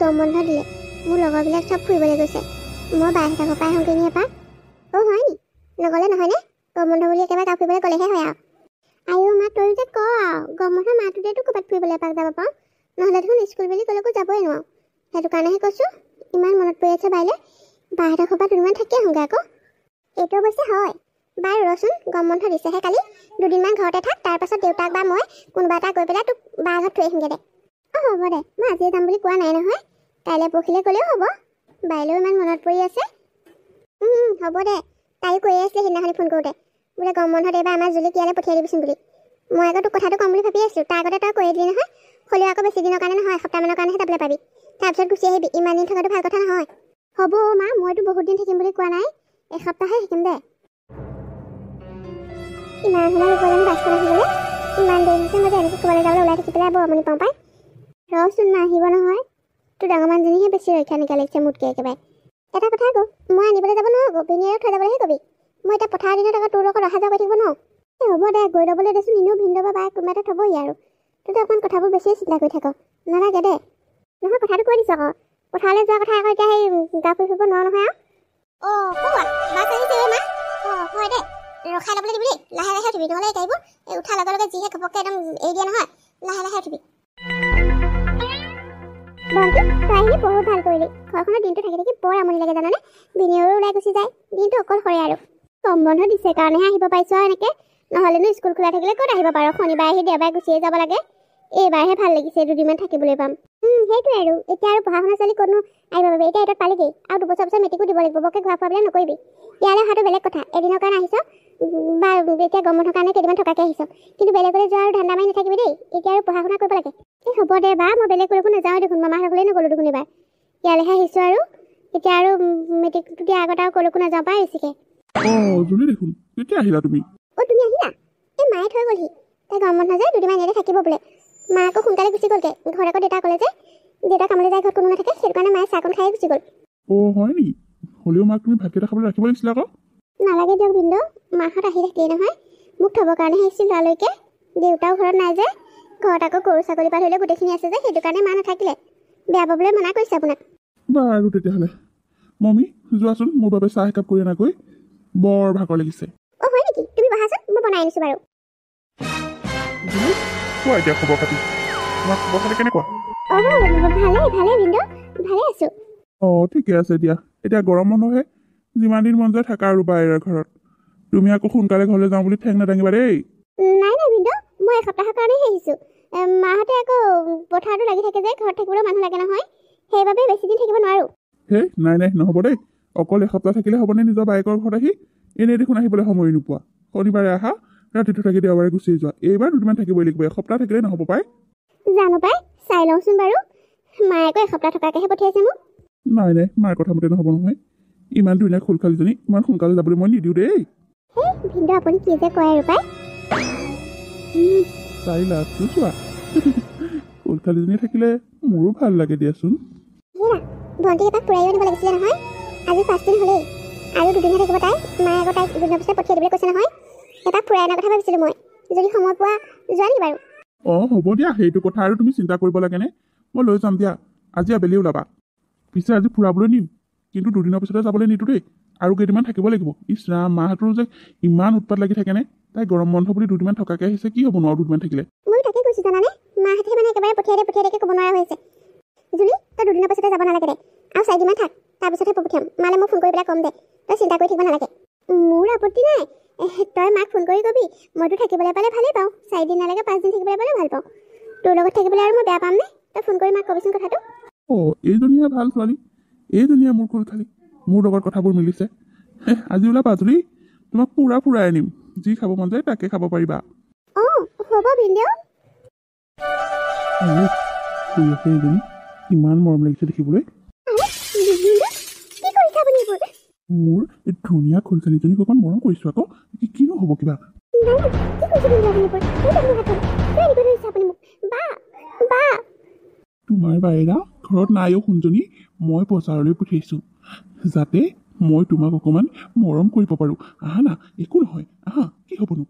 গৰম বন্ধ দিলে মোৰ লগৰবিলাক চব ফুৰিবলৈ গৈছে মই বাইহঁতৰ ঘৰৰ পৰা আহোঁগৈ নি এপাক হয় নি নগ'লে নহয়নে গৰম বন্ধ বুলি একেবাৰে তাত ফুৰিবলৈ গ'লেহে হয় আৰু মা তই যে ক গৰম বন্ধৰ মাহটোতেতো ক'ৰবাত ফুৰিবলৈ এপাক যাব পাৰোঁ নহ'লে দেখোন স্কুল বুলি ক'লেকো যাবই নোৱাৰোঁ সেইটো কাৰণেহে কৈছোঁ ইমান মনত পৰি আছে বাইলৈ বাইহঁতৰ ঘৰৰ পৰা দুদিনমান থাকি আহোঁগৈ আকৌ এইটো অৱশ্যে হয় বাৰু ৰচোন গৰম বন্ধ দিছেহে কালি দুদিনমান ঘৰতে থাক তাৰপাছত দেউতাক বা মই কোনোবা এটা গৈ পেলাই তোক বাৰ ঘৰত থৈ আহিমগৈ দে হ'ব দে মই আজিয়ে যাম বুলি কোৱা নাই নহয় কাইলৈ পৰহিলৈ গ'লেও হ'ব বাইলৈও ইমান মনত পৰি আছে হ'ব দে তাইও কৈয়ে আছিলে সেইদিনাখনি ফোন কৰোঁতে বোলে গৰম বন্ধত এইবাৰ আমাৰ জুলিক ইয়ালৈ পঠিয়াই দিবিচোন বুলি মই আকৌ তোক কথাটো ক'ম বুলি ভাবি আছিলোঁ তাৰ আগতে তই কৈয়ে দিলি নহয় হ'লেও আকৌ বেছি দিনৰ কাৰণে নহয় এসপ্তাহমানৰ কাৰণেহে যাবলৈ পাবি তাৰপিছত গুচি আহিবি ইমান দিন থকাটো ভাল কথা নহয় হ'ব মা মইতো বহুত দিন থাকিম বুলি কোৱা নাই এসপ্তাহহে থাকিম দে ইমান সময় গ'লে বাছখন আহিবলৈ ইমান দেৰি হৈছে মই যে এনেকৈ ক'বলৈ যাবলৈ ওলাই থাকি পেলাই বৰ আমনি পাওঁ পাই ৰচোন মা আহিব নহয় তোৰ ডাঙৰ মানুহজনীহে বেছি ৰক্ষা নিকা লাগিছে মোতকৈ একেবাৰে এটা কথা আকৌ মই আনিবলৈ যাব নোৱাৰোঁ আকৌ ভিনিয়েৰক থৈ যাবলৈহে কবি মই এতিয়া পথাৰৰ দিনত আকৌ তোৰ লগত অহা যোৱা কৰি থাকিব নোৱাৰোঁ হ'ব দে গৈ ল'বলৈ দেচোন এনেও ভিনদেউ বা বাই কোনোবা এটা থ'বহি আৰু তই অকণমান কথাবোৰ বেছিয়ে চিন্তা কৰি থাক নালাগে দে নহয় কথাটো কৈ দিছোঁ আকৌ পথাৰলৈ যোৱা কথা আকৌ এতিয়া সেই গা ফুৰি ফুৰিব নোৱাৰোঁ নহয় আৰু বাছ আহিছে মা হয় দে ৰখাই ল'বলৈ দিবি দেই লাহে লাহে উঠিবি নহ'লে গাড়ীবোৰ এই উঠাৰ লগে লগে যিহে ঘপককৈ একদম এৰি দিয়ে নহয় লাহে লাহে উঠিবি বন্তি তই আহিলি বহুত ভাল কৰিলি ঘৰখনৰ দিনটো থাকি থাকি বৰ আমনি লাগে জানানে ভিনিয়েৰো ওলাই গুচি যায় দিনটো অকলশৰে আৰু কম বন্ধ দিছে কাৰণেহে আহিব পাৰিছোঁ আৰু এনেকৈ নহ'লেনো স্কুল খোলা থাকিলে ক'ত আহিব পাৰোঁ শনিবাৰে আহি দেওবাৰে গুচিয়ে যাব লাগে এইবাৰহে ভাল লাগিছে দুদিনমান থাকিবলৈ পাম সেইটোৱে আৰু এতিয়া আৰু পঢ়া শুনা ছোৱালী ক'তনো আহিব পাবি এতিয়া এইটোত পালিগৈ আৰু দুবছৰ পিছত মেট্ৰিকো দিব লাগিব বৰকৈ ঘূৰা ফুৰাবিলাক নকৰিবি ইয়ালৈ অহাটো বেলেগ কথা এদিনৰ কাৰণে আহিছ বা এতিয়া গৰম বন্ধৰ কাৰণে কেইদিনমান থকাকৈ আহিছ কিন্তু বেলেগলৈ যোৱা আৰু ধান্দা মাৰি নাথাকিবি দেই এতিয়া আৰু পঢ়া শুনা কৰিব লাগে এই হ'ব দে বা মই বেলেগ ক'লৈকো নাযাওঁ দেখোন মামাহঁতৰ ঘৰলৈ নগ'লোঁ দেখোন এইবাৰ ইয়ালৈহে আহিছোঁ আৰু এতিয়া আৰু মেট্ৰিকটো দিয়া আগত আৰু ক'লৈকো নাযাওঁ পাই বেছিকৈ জুলি দেখোন কেতিয়া আহিলা তুমি তুমি আহিলা এই মায়ে থৈ গ'লহি তাই গৰম বন্ধ যে দুদিনমান ইয়াতে থাকিব বোলে মা আকৌ সোনকালে গুচি গ'লগৈ ঘৰত আকৌ দেউতা ক'লে যে দেউতা কামলৈ যায় ঘৰত কোনো নাথাকে সেইটো কাৰণে মায়ে চাহকণ খাই গুচি গ'ল হয় নি হ'লেও মাক তুমি ভাতকেইটা খাবলৈ ৰাখিব লাগিছিলে আকৌ নালাগে দিয়ক ভিনদেউ মাহঁত আহি থাকেই নহয় মোক থ'বৰ কাৰণে আহিছিল ল'ৰালৈকে দেউতাও ঘৰত নাই যে ঘৰত আকৌ গৰু ছাগলী পৰা ধৰিলে গোটেইখিনি আছে যে সেইটো কাৰণে মা নাথাকিলে বেয়া পাবলৈ মানা কৰিছে আপোনাক বাৰু তেতিয়াহ'লে মমী যোৱাচোন মোৰ বাবে চাহ একাপ কৰি আনাকৈ বৰ ভাগৰ লাগিছে হয় নেকি তুমি বহাচোন মই বনাই আনিছোঁ বাৰু কোৱা এতিয়া খবৰ খাতি তোমাৰ খবৰ খাতি কেনেকুৱা ভালেই ভিনদেউ ভালে আছোঁ ঠিকে আছে দিয়া এতিয়া গৰম বন্ধহে যিমান দিন মন যায় থাকা আৰু বাহিৰৰ ঘৰত তুমি আকৌ সোনকালে ঘৰলৈ যাওঁ বুলি ঠেং নাদাঙিবা দেই নাই ভিনদেউ মই এসপ্তাহৰ কাৰণেহে আহিছোঁ মাহঁতে আকৌ পথাৰটো লাগি থাকে যে ঘৰত থাকিবলৈ মানুহ লাগে নহয় সেইবাবে বেছি দিন থাকিব নোৱাৰোঁ নাই নহ'ব দেই অকল এসপ্তাহ থাকিলে হ'বনে নিজৰ বাইকৰ ঘৰত আহি এনেই দেখোন আহিবলৈ সময় নোপোৱা শনিবাৰে আহা ৰাতিটো থাকি দেওবাৰে গুচি যোৱা এইবাৰ দুদিনমান থাকিবই লাগিব এসপ্তাহ থাকিলে নহ'ব পাই জানো পাই চাই লওঁচোন বাৰু মায়ে আকৌ এসপ্তাহ থকাকেহে পঠিয়াইছে মোক নাই মাৰ কথা মতে নহ'ব নহয় ইমান ধুনীয়া খোলখালীজনী ইমান সোনকালে যাবলৈ মই নিদিওঁ দেই ভিনদেউ আপুনি কি যে কয় আৰু পাই তাই লাভটো চোৱা খোলখালীজনী থাকিলে মোৰো ভাল লাগে দিয়াচোন ভণ্টিক এপাক ফুৰাই আনিব লাগিছিলে নহয় আজি 5 দিন হ'লেই আৰু দুদিনহে থাকিব তাই মায়ে আকৌ তাইক দুদিনৰ পিছত পঠিয়াই দিবলৈ কৈছে নহয় এপাক ফুৰাই অনাৰ কথা ভাবিছিলোঁ মই যদি সময় পোৱা যোৱা নেকি বাৰু হ'ব দিয়া সেইটো কথা আৰু তুমি চিন্তা কৰিব লাগেনে মই লৈ যাম দিয়া আজি আবেলি ওলাবা পিছে আজি ফুৰাবলৈ নিম কিন্তু দুদিনৰ পিছতে যাবলৈ নিদিওঁ দেই আৰু কেইদিনমান থাকিব লাগিব ইছৰাম মাহঁতৰো যে ইমান উৎপাত লাগি থাকেনে তাই গৰম বন্ধ বুলি দুদিনমান থকাকৈ আহিছে কি হ'ব নোৱাৰো দুদিনমান থাকিলে মই তাকে কৈছোঁ জানানে মাহঁতে মানে একেবাৰে পঠিয়াই দিয়ে ক'ব নোৱাৰা হৈছে জুলি তই দুদিনৰ পিছতে যাব নালাগে দে আৰু 4 দিনমান থাক তাৰপিছতহে পঠিয়াম মালে মই ফোন কৰি পেলাই ক'ম দে তই চিন্তা কৰি থাকিব নালাগে মোৰ আপত্তি নাই তই মাক ফোন কৰি কবি মইতো থাকিবলৈ পালে ভালেই পাওঁ 4 দিন নালাগে 5 দিন থাকিবলৈ পালে ভাল পাওঁ তোৰ লগত থাকিবলৈ আৰু মই বেয়া পাম নে তই ফোন কৰি মাক কবিচোন কথাটো এইজনীহে ভাল ছোৱালী এইজনীয়ে মোৰ খোলখালী মোৰ লগত কথাবোৰ মিলিছে আজি ওলাবা জুলি তোমাক পুৰা ফুৰাই আনিম যি খাব মন যায় তাকে খাব পাৰিবা হ'ব ভিনদেউ শুই আছে এইজনী ইমান মৰম লাগিছে দেখিবলৈ মোৰ এই ধুনীয়া খোলখালীজনীক অকণ মৰম কৰিছোঁ আকৌ কিনো হ'ব কিবা তোমাৰ বায়েৰা ঘৰত নাইও শুনজনী মই বজাৰলৈ পঠিয়াইছোঁ যাতে মই তোমাক অকণমান মৰম কৰিব পাৰোঁ আহা না একো নহয় আহা কি হ'বনো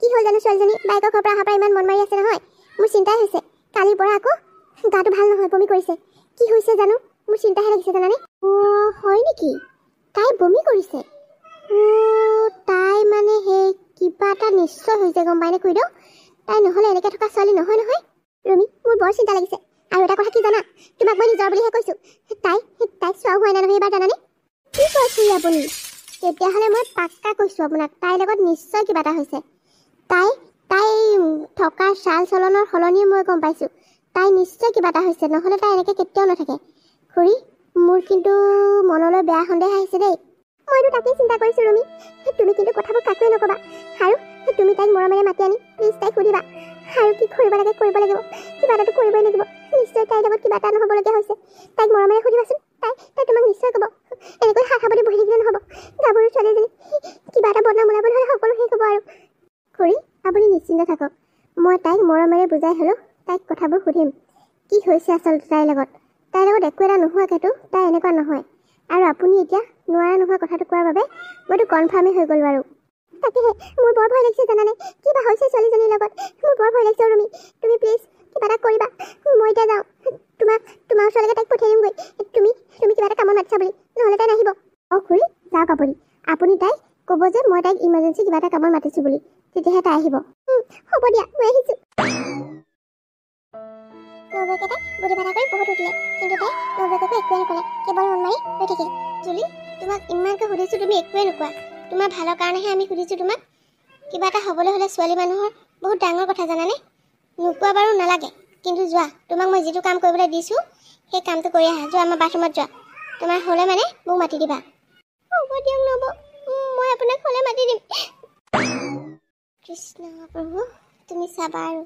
কি হ'ল জানো ছোৱালীজনী বাইকৰ ঘৰৰ পৰা অহাৰ পৰা ইমান মন মাৰি আছে নহয় মোৰ চিন্তাই হৈছে কালিৰ পৰা আকৌ গাটো ভাল নহয় বমি কৰিছে কি হৈছে জানো মোৰ চিন্তাহে লাগিছে জানানে হয় নেকি তাই বমি কৰিছে তাই মানে সেই কিবা এটা নিশ্চয় হৈছে গম পাইনে খুইদেউ তাই নহ'লে এনেকৈ থকা ছোৱালী নহয় নহয় ৰুমি মোৰ বৰ চিন্তা লাগিছে আৰু এটা কথা কি জানা তোমাক মই নিজৰ বুলিহে কৈছোঁ তাইক চোৱাও হোৱা নাই নহয় এইবাৰ জানানে কি কৈছোঁ আপুনি তেতিয়াহ'লে মই পাক্কা কৈছোঁ আপোনাক তাইৰ লগত নিশ্চয় কিবা এটা হৈছে তাই থকাৰ চাল চলনৰ সলনি মই গম পাইছোঁ তাই নিশ্চয় কিবা এটা হৈছে নহ'লে তাই এনেকৈ কেতিয়াও নাথাকে খুৰী মোৰ কিন্তু মনলৈ বেয়া সন্দেহ আহিছে দেই মইতো তাকেই চিন্তা কৰিছোঁ ৰুমি তুমি কিন্তু কথাবোৰ কাকোৱে নক'বা আৰু তুমি তাইক মৰমেৰে মাতি আনি প্লিজ তাইক সুধিবা আৰু কি কৰিব লাগে কৰিব লাগিব কিবা এটাতো কৰিবই লাগিব নিশ্চয় তাইৰ লগত কিবা এটা নহ'বলগীয়া হৈছে তাইক মৰমেৰে সুধিবাচোন তাই তোমাক নিশ্চয় ক'ব এনেকৈ হাত সাৱটি বহি থাকিলে নহ'ব গাভৰু ছোৱালীজনী কিবা এটা বদনাম ওলাবলৈ হ'লে সকলো শেষ হ'ব আৰু খুৰী আপুনি নিশ্চিন্ত থাকক মই তাইক মৰমেৰে বুজাই হ'লেও তাইক কথাবোৰ সুধিম কি হৈছে আচলতে তাইৰ লগত একো এটা নোহোৱাকেতো তাই এনেকুৱা নহয় আৰু আপুনি এতিয়া নোৱাৰা নোহোৱা কথাটো কোৱাৰ বাবে মইতো কনফাৰ্মেই হৈ গ'লোঁ আৰু তাকেহে মোৰ বৰ ভয় লাগিছে জানানে কিবা হৈছে ছোৱালীজনীৰ লগত মোৰ বৰ ভয় লাগিছে ৰুমি তুমি প্লিজ কিবা এটা কৰিবা মই এতিয়া যাওঁ তোমাৰ ওচৰলৈকে তাইক পঠিয়াই দিমগৈ তুমি কিবা এটা কামত মাতিছা বুলি নহ'লে তাই নাহিব খুৰী যাওক আপুনি তাইক ক'ব যে মই তাইক ইমাৰ্জেঞ্চি কিবা এটা কামত মাতিছোঁ বুলি তেতিয়াহে তাই আহিব হ'ব দিয়া মই আহিছোঁ নবৌকেইটাই বুদ্ধি ভাড়া কৰি বহুত উঠিলে কিন্তু তাই নবৌকেকো একোৱে নক'লে কেৱল মন মাৰি ৰৈ থাকিল জুলি তোমাক ইমানকৈ সুধিছোঁ তুমি একোৱে নোকোৱা তোমাৰ ভালৰ কাৰণেহে আমি সুধিছোঁ তোমাক কিবা এটা হ'বলৈ হ'লে ছোৱালী মানুহৰ বহুত ডাঙৰ কথা জানানে নোকোৱা বাৰু নালাগে কিন্তু যোৱা তোমাক মই যিটো কাম কৰিবলৈ দিছোঁ সেই কামটো কৰি আহা যোৱা আমাৰ বাথৰুমত যোৱা তোমাৰ হ'লে মানে মোক মাতি দিবা হ'ব দিয়ক নবৌ মই আপোনাক হ'লে মাতি দিম কৃষ্ণ প্ৰভু তুমি চাবা আৰু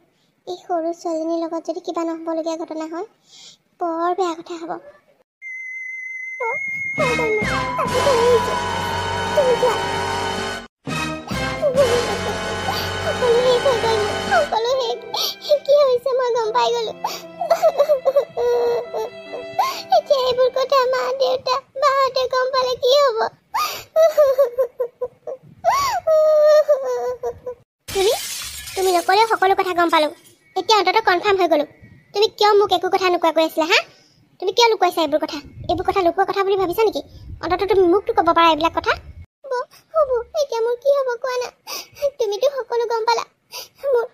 এই সৰু ছোৱালীজনীৰ লগত যদি কিবা নহ'বলগীয়া ঘটনা হয় বৰ বেয়া কথা হ'ব কি হৈছে মই গম পাই গ'লো এতিয়া এইবোৰ কথা মা দেউতা বাহঁতে গম পালে কি হ'ব তুমি নকলেও সকলো কথা গম পালোঁ এতিয়া অন্ততঃ কনফাৰ্ম হৈ গ'লোঁ তুমি কিয় মোক একো কথা নোকোৱা কৈ আছিলা হা তুমি কিয় লুকুৱাইছা এইবোৰ কথা লুকুৱা কথা বুলি ভাবিছা নেকি অন্ততঃ তুমি মোকতো ক'ব পাৰা এইবিলাক কথা হ'ব এতিয়া মোৰ কি হ'ব কোৱা না তুমিতো সকলো গম পালা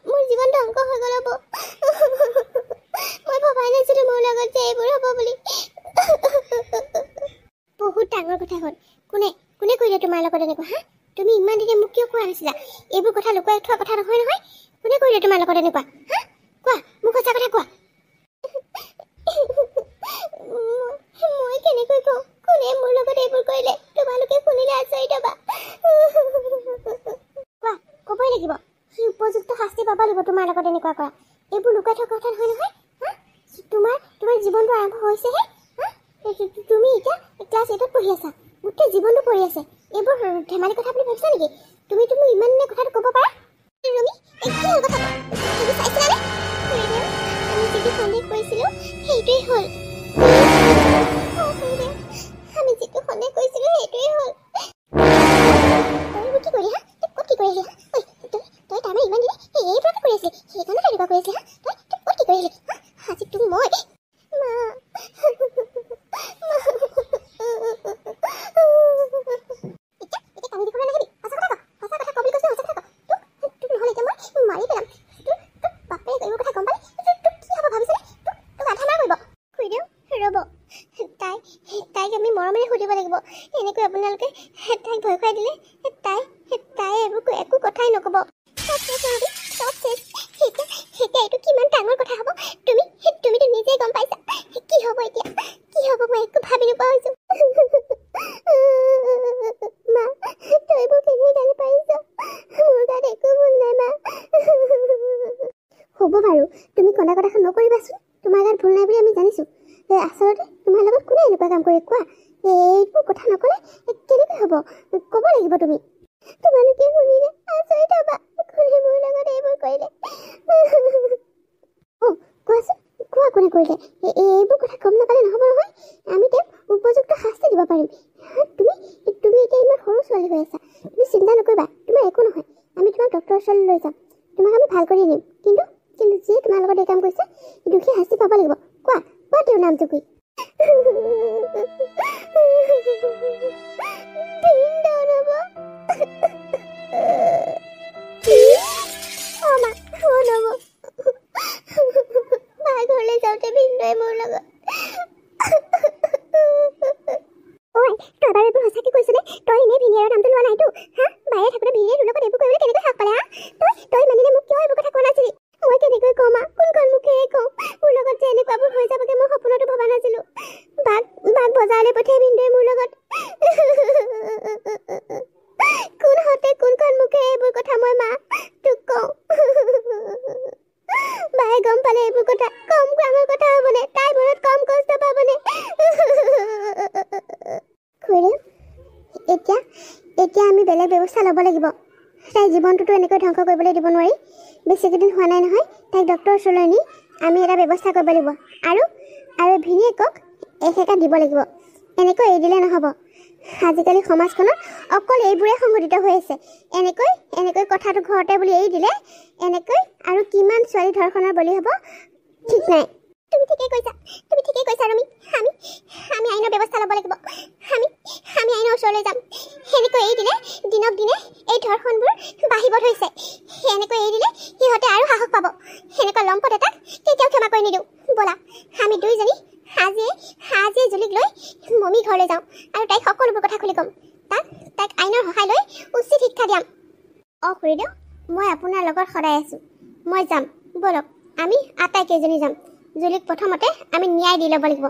মোৰ জীৱন ধ্বংস হৈ গ'ল হ'ব মই ভবাই নাছিলোঁ মোৰ লগত যে এইবোৰ হ'ব বুলি বহুত ডাঙৰ কথা হ'ল কোনে কৰিলে তোমাৰ লগত এনেকুৱা হা তুমি ইমান দিনে মোক কিয় কোৱা নাছিলা এইবোৰ কথা লুকুৱাই থোৱা কথা নহয় কোনে কৰিলে তোমাৰ লগত এনেকুৱা হা কোৱা মোক সঁচা কথা কোৱা মই কেনেকৈ কওঁ কোনে মোৰ লগত এইবোৰ কৰিলে তোমালোকে শুনিলে আচৰিত হ'বা কোৱা ক'বই লাগিব সি উপযুক্ত শাস্তি পাব লাগিব তোমাৰ লগত এনেকুৱা কৰা এইবোৰ লুকাই থকা কথা নহয় হা তোমাৰ জীৱনটো আৰম্ভ হৈছেহে হা তুমি এতিয়া ক্লাছ 8ত পঢ়ি আছা গোটেই জীৱনটো পঢ়ি আছে এইবোৰ ধেমালি কথা বুলি ভাবিছা নেকি তুমি ইমান কথাটো ক'ব পাৰা ৰুমি কি হ'ল কথাটো তুমি চাইছিলানে আমি যিটো সন্দেহ কৰিছিলোঁ সেইটোৱেই হ'ল আমি যিটো সন্দেহ কৰিছিলোঁ সেইটোৱেই হ'ল তই কি কৰিলি হা ক'ত কি কৰিলি হা তই তাৰমানে ইমান দিনে এইবোৰকে কৰি আছিলি সেইকাৰণে তেনেকুৱা কৰি আছিলি হা তই ক'ত কি কৰিলি হা আজি তোক মই তাইক আমি মৰমেৰে সুধিব লাগিব এনেকৈ আপোনালোকে তাইক ভয় খুৱাই দিলে তাই এইবোৰ একো কথাই নক'ব এইটো কিমান ডাঙৰ কথা হ'ব তুমিতো নিজেই গম পাইছা কি হ'ব এতিয়া মই একো ভাবি নোপোৱা হৈছোঁ মা তই এইবোৰ কেনেকৈ গালি পাৰিছ মোৰ গাত একো ভুল নাই মা হ'ব বাৰু তুমি কন্দা কটাখন নকৰিবাচোন তোমাৰ গাত ভুল নাই বুলি আমি জানিছোঁ আচলতে তোমাৰ লগত কোনে এনেকুৱা কাম কৰে কোৱা এইবোৰ কথা নক'লে কেনেকৈ হ'ব ক'ব লাগিব তুমি তোমালোকে শুনিলে আচৰিত হ'বা কোনে মোৰ লগত এইবোৰ কৰিলে কোৱাচোন কোৱা কোনে কৰিলে এইবোৰ কথা গম নাপালে নহ'ব নহয় আমি তেওঁক উপযুক্ত শাস্তি দিব পাৰিম তুমি এতিয়া ইমান সৰু ছোৱালী হৈ আছা তুমি চিন্তা নকৰিবা তোমাৰ একো নহয় আমি তোমাক ডক্টৰৰ ওচৰলৈ লৈ যাম, তোমাক আমি ভাল কৰি নিম। কিন্তু কিন্তু যিয়ে তোমাৰ লগত এই কাম কৰিছে দুখী শাস্তি পাব লাগিব। কোৱা কোৱা তেওঁৰ নামটো কি? ঘৰলৈ যাওঁতে ভিনদেউৱে মোৰ লগত তই বাৰু এইবোৰ সঁচাকে কৈছনে? তই এনেই ভিনিয়াৰৰ নামটো লোৱা নাইতো? হা, বায়ে থাকোঁতে ভিনিয়ে তোৰ লগত এইবোৰ কৰিবলৈ কেনেকৈ সাহ পালে? হা, তই মানিলে মোক কিয় এইবোৰ কথা কোৱা নাছিলি? মই কেনেকৈ কম? কোনখন মুখেৰে কওঁ? মোৰ লগত যে এনেকুৱাবোৰ হৈ যাবগে মই সপোনতো ভবা নাছিলো। বাক বজাৰলৈ পঠিয়াই ভিনদেউৱে মোৰ লগত কোন হতে কোনখন মুখেৰে এইবোৰ কথা মই মা তোক কওঁ? বায়ে গম পালে এইবোৰ কথা কম ডাঙৰ কথা হ'বনে? তাই মনত কম কষ্ট পাবনে? খুৰীদেউ, এতিয়া আমি বেলেগ ব্যৱস্থা ল'ব লাগিব। তাইৰ জীৱনটোতো এনেকৈ ধ্বংস কৰিবলৈ দিব নোৱাৰি। বেছিকেইদিন হোৱা নাই নহয়, তাইক ডক্টৰৰ ওচৰলৈ নি আমি এটা ব্যৱস্থা কৰিব লাগিব। আৰু ভিনিয়েকক এসেকা দিব লাগিব। এনেকৈ এৰি দিলে নহ'ব। আজিকালি সমাজখনত অকল এইবোৰে সংঘটিত হৈ আছে। এনেকৈ কথাটো ঘৰতে বুলি এৰি দিলে এনেকৈ আৰু কিমান ছোৱালী ধৰ্ষণৰ বলি হ'ব ঠিক নাই। তুমি ঠিকেই কৈছা ৰমি। আমি আইনৰ ব্যৱস্থা ল'ব লাগিব। আমি আইনৰ ওচৰলৈ যাম। সেনেকৈ এৰি দিলে দিনক দিনে এই ধৰ্ষণবোৰ বাঢ়িব ধৰিছে। এনেকৈ এৰি দিলে সিহঁতে আৰু সাহস পাব। সেনেকুৱা লম্পট এটাক কেতিয়াও ক্ষমা কৰি নিদিওঁ। ব'লা আমি দুইজনী আজিয়ে জুলিক লৈ মমি ঘৰলৈ যাওঁ আৰু তাইক সকলোবোৰ কথা খুলি ক'ম। তাইক আইনৰ সহায় লৈ উচিত শিক্ষা দিয়াম। খুৰীদেউ, মই আপোনাৰ লগত সদায় আছোঁ। মই যাম, ব'লক আমি আটাইকেইজনী যাম। জুলিক প্ৰথমতে আমি ন্যায় দি ল'ব লাগিব।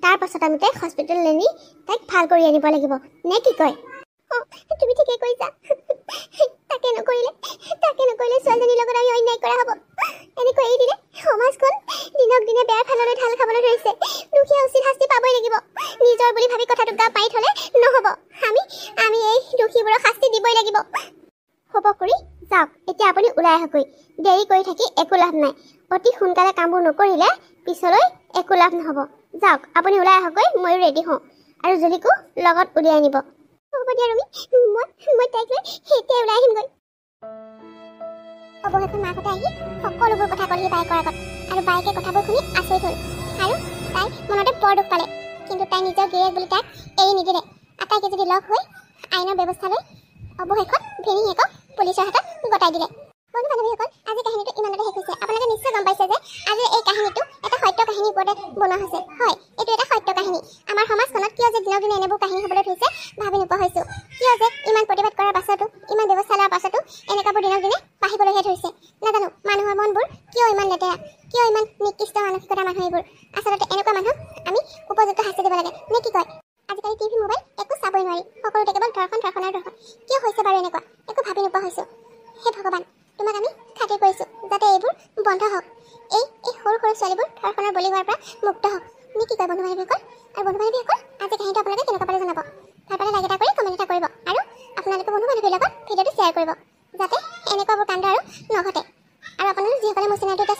তাৰ পাছত আমি তাইক হস্পিটেললৈ নি তাইক ভাল কৰি আনিব লাগিব। নে কি কয়? তুমি ঠিকেই কৈছা। তাকে নকৰিলে ছোৱালীজনীৰ লগত আমি অন্যায় কৰা হ'ব। এনেকৈ এৰি দিলে সমাজখন দিনক দিনে বেয়া ফাললৈ ঢাল খাবলৈ ধৰিছে। দুখীয়া উচিত শাস্তি পাবই লাগিব। নিজৰ বুলি ভাবি কথাটো গা পাৰি থ'লে নহ'ব। আমি এই দোষীবোৰক শাস্তি দিবই লাগিব। হ'ব কৰি যাওক, এতিয়া আপুনি ওলাই আহকগৈ। দেৰি কৰি থাকি একো লাভ নাই। অতি সোনকালে কামবোৰ নকৰিলে পিছলৈ একো লাভ নহ'ব। যাওক আপুনি ওলাই আহকগৈ, ময়ো ৰেডি হওঁ আৰু জুলিকো লগত উলিয়াই আনিব। হ'ব দিয়া ৰমি, মই তাইক লৈ এতিয়াই ওলাই আহিমগৈ। অৱশেষত মাকহঁতে আহি সকলোবোৰ কথা ক'লেহি বায়েকৰ আগত, আৰু বায়েকে কথাবোৰ শুনি আচৰিত হ'ল আৰু তাই মনতে বৰ দুখ পালে। কিন্তু তাই নিজৰ গিৰিয়েক বুলি তাইক এৰি নিদিলে। আটাইকেইজনী লগ হৈ আইনৰ ব্যৱস্থা লৈ অৱশেষত ভিনিয়েকক পুলিচৰ হাতত গতাই দিলে। বন্ধু বান্ধৱীসকল, আজি কাহিনীটো ইমানতে শেষ হৈছে। আপোনালোকে নিশ্চয় গম পাইছে যে আজি এই কাহিনীটো এটা সত্য কাহিনীৰ ওপৰতে বনোৱা হৈছে। হয়, এইটো এটা সত্য কাহিনী। আমাৰ সমাজখনত কিয় যে দিনক দিনে এনেবোৰ কাহিনী হ'বলৈ ধৰিছে ভাবি নোপোৱা হৈছোঁ। কিয় যে ইমান প্ৰতিবাদ কৰাৰ পাছতো, ইমান ব্যৱস্থা লোৱাৰ পাছতো এনেকুৱাবোৰ দিনক দিনে বাঢ়িবলৈহে ধৰিছে নাজানো। মানুহৰ মনবোৰ কিয় ইমান লেতেৰা, কিয় ইমান নিকৃষ্ট মানসিকতাৰ মানুহ এইবোৰ? আচলতে এনেকুৱা মানুহক আমি উপযুক্ত শাস্তি দিব লাগে। নে কি কয়? আজিকালি টিভি মোবাইল একো চাবই নোৱাৰি। সকলোতে কেৱল ধৰ্ষণৰ ধৰ্ষণ। কিয় হৈছে বাৰু এনেকুৱা? একো ভাবি নোপোৱা হৈছোঁ। হে ভগৱান, তোমাক আমি খাতিৰ কৰিছোঁ যাতে এইবোৰ বন্ধ হওক। এই সৰু ছোৱালীবোৰ ধৰ্ষণৰ বলি হোৱাৰ পৰা মুক্ত হওক। নে কি কয় বন্ধু বান্ধৱীসকল? আৰু বন্ধু বান্ধৱীসকল, আজি কাহিনীটো আপোনালোকে কেনেকুৱা পালে জনাব। ভাল পালে লাইক এটা কৰি কমেণ্ট এটা কৰিব আৰু আপোনালোকে বন্ধু বান্ধৱীৰ লগত ভিডিঅ'টো শ্বেয়াৰ কৰিব যাতে এনেকুৱাবোৰ কাণ্ড আৰু নঘটে। আৰু আপোনালোক যিসকলে মোৰ চেনেলটোতে